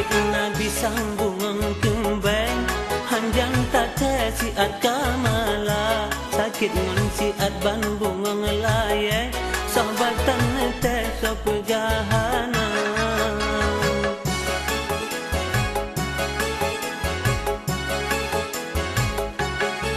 sakit Nabi sambung kembang hanjang tak tersiat kamala sakit siat ban bunga ngelaye sahabatan teh sepegahana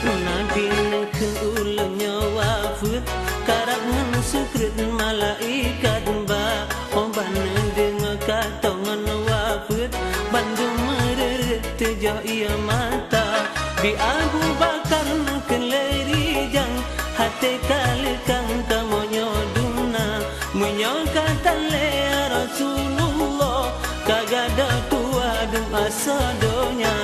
Nabi nekun ulangnya wafud karak ngan sukrit malaikat ba oban dengar katongan wafud bandung mereret tejah ia mata bi Abu Bakar nekun lerijang hati kalikang kamonyo duna menyokatan le Rasulullah kagada tua dum asadonya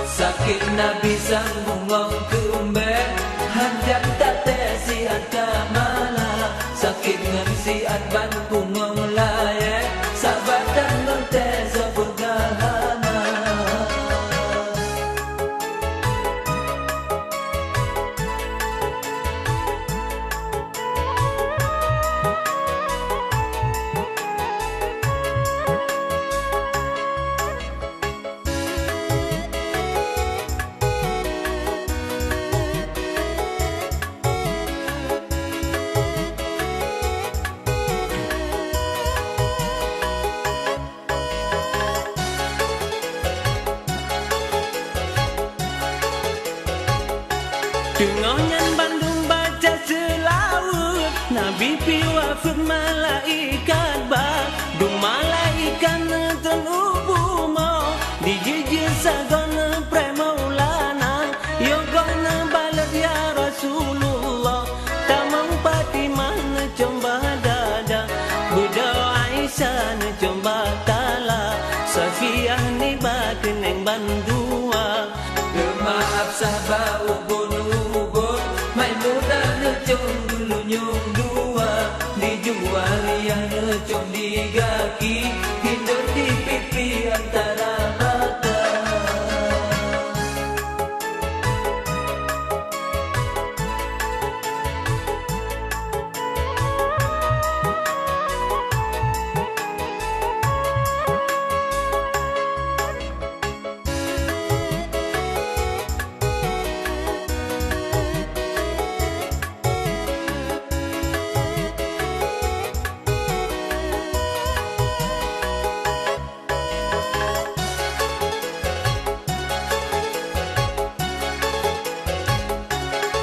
sakit Nabi sambung kembang hanjang tak tersiat kamala sakit ngan siat ban pungong layak sabatan ngontes sepurgahana Dengannya Bandung baca selawat Nabi piwafud malaikat ba du malaikat neton ubumo dijijir sagana premaulana yogana balad ya Rasulullah tamang Fatimah necomba dada buda Aisyah necomba tala Safiyah ni batin yang bandua maaf sahabat ubun Maimunah necong dulu nyung dua dijual yang necong digaki hidup di pipi antara mata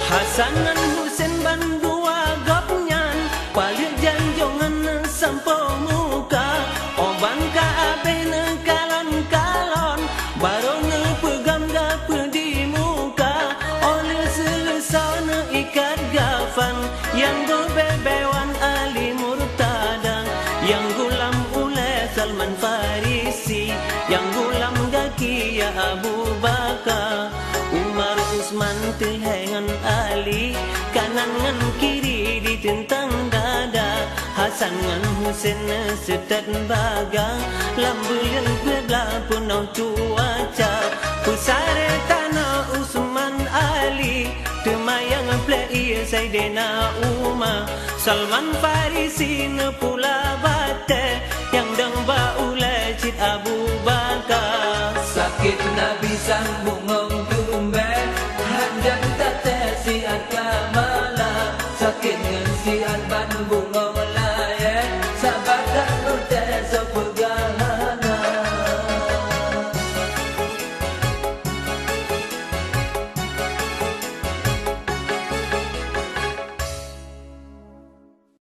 Hasanan Husain bandua gopnyan palir janjongan sampo muka oban ka abena kalon-kalon barone pegam gape di muka oleh selesana ikat gafan yang berbebewan Ali Murtada yang gulam oleh Salman Farisi yang gulam gaki ya Abu Bakar Umar Usman tilhengan Ali kanan ngan kiri ditentang dada Hasan ngan Husain setat baga lambulan belah punau cuaca pusare tanah Usman Ali temayang plei Sayyidina Umar Salman Farisi